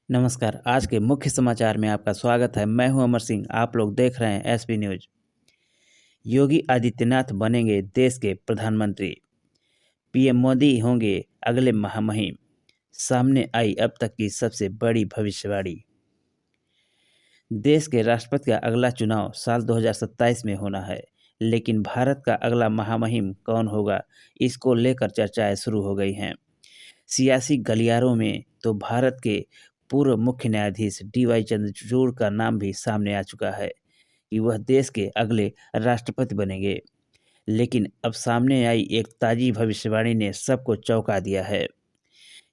नमस्कार। आज के मुख्य समाचार में आपका स्वागत है। मैं हूं अमर सिंह। आप लोग देख रहे हैं एसपी न्यूज। योगी आदित्यनाथ बनेंगे देश के प्रधानमंत्री। पीएम मोदी होंगे अगले महामहिम। सामने आई अब तक की सबसे बड़ी भविष्यवाणी। देश के राष्ट्रपति का अगला चुनाव साल 2027 में होना है, लेकिन भारत का अगला महामहिम कौन होगा, इसको लेकर चर्चाएं शुरू हो गई हैं। सियासी गलियारों में तो भारत के पूर्व मुख्य न्यायाधीश डीवाई चंद्रचूड़ का नाम भी सामने आ चुका है कि वह देश के अगले राष्ट्रपति बनेंगे। लेकिन अब सामने आई एक ताज़ी भविष्यवाणी ने सबको चौंका दिया है।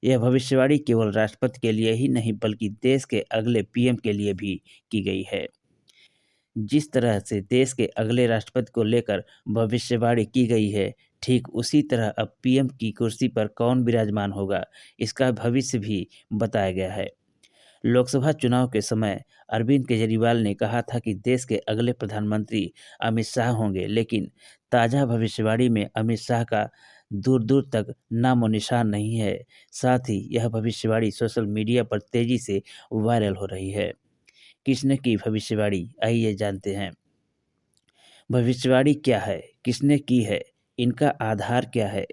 यह भविष्यवाणी केवल राष्ट्रपति के लिए ही नहीं बल्कि देश के अगले पीएम के लिए भी की गई है। जिस तरह से देश के अगले राष्ट्रपति को लेकर भविष्यवाणी की गई है, ठीक उसी तरह अब पीएम की कुर्सी पर कौन विराजमान होगा, इसका भविष्य भी बताया गया है। लोकसभा चुनाव के समय अरविंद केजरीवाल ने कहा था कि देश के अगले प्रधानमंत्री अमित शाह होंगे, लेकिन ताज़ा भविष्यवाणी में अमित शाह का दूर दूर तक नामो निशान नहीं है। साथ ही यह भविष्यवाणी सोशल मीडिया पर तेजी से वायरल हो रही है। किसने की भविष्यवाणी, आइए जानते हैं। भविष्यवाणी क्या है, किसने की है, इनका आधार क्या है,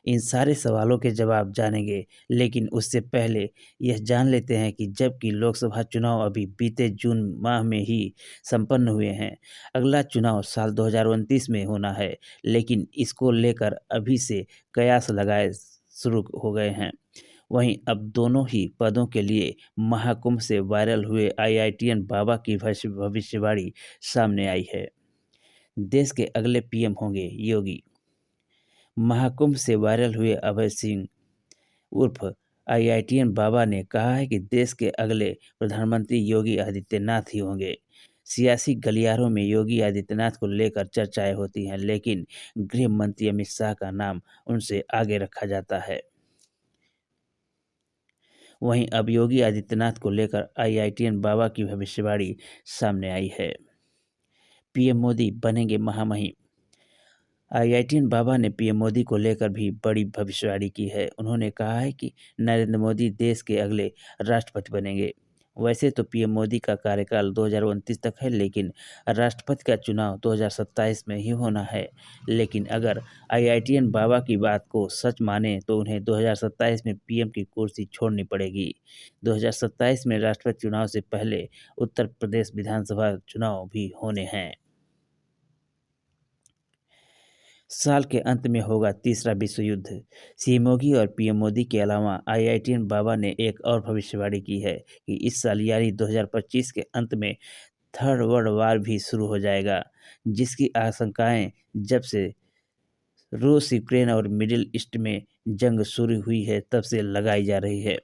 इन सारे सवालों के जवाब जानेंगे। लेकिन उससे पहले यह जान लेते हैं कि जबकि लोकसभा चुनाव अभी बीते जून माह में ही संपन्न हुए हैं, अगला चुनाव साल 2029 में होना है, लेकिन इसको लेकर अभी से कयास लगाए शुरू हो गए हैं। वहीं अब दोनों ही पदों के लिए महाकुंभ से वायरल हुए आईआईटीएन बाबा की भविष्यवाणी सामने आई है। देश के अगले पीएम होंगे योगी। महाकुंभ से वायरल हुए अभय सिंह उर्फ आईआईटीएन बाबा ने कहा है कि देश के अगले प्रधानमंत्री योगी आदित्यनाथ ही होंगे। सियासी गलियारों में योगी आदित्यनाथ को लेकर चर्चाएं होती हैं, लेकिन गृह मंत्री अमित शाह का नाम उनसे आगे रखा जाता है। वहीं अब योगी आदित्यनाथ को लेकर आईआईटीएन बाबा की भविष्यवाणी सामने आई है। पीएम मोदी बनेंगे महामहिम। आईआईटीएन बाबा ने पीएम मोदी को लेकर भी बड़ी भविष्यवाणी की है। उन्होंने कहा है कि नरेंद्र मोदी देश के अगले राष्ट्रपति बनेंगे। वैसे तो पीएम मोदी का कार्यकाल 2029 तक है, लेकिन राष्ट्रपति का चुनाव 2027 में ही होना है। लेकिन अगर आईआईटीएन बाबा की बात को सच माने तो उन्हें 2027 में पीएम की कुर्सी छोड़नी पड़ेगी। 2027 में राष्ट्रपति चुनाव से पहले उत्तर प्रदेश विधानसभा चुनाव भी होने हैं। साल के अंत में होगा तीसरा विश्व युद्ध। सीएम योगी और पीएम मोदी के अलावा आईआईटीएन बाबा ने एक और भविष्यवाणी की है कि इस साल यानी 2025 के अंत में थर्ड वर्ल्ड वार भी शुरू हो जाएगा, जिसकी आशंकाएं जब से रूस यूक्रेन और मिडिल ईस्ट में जंग शुरू हुई है तब से लगाई जा रही है।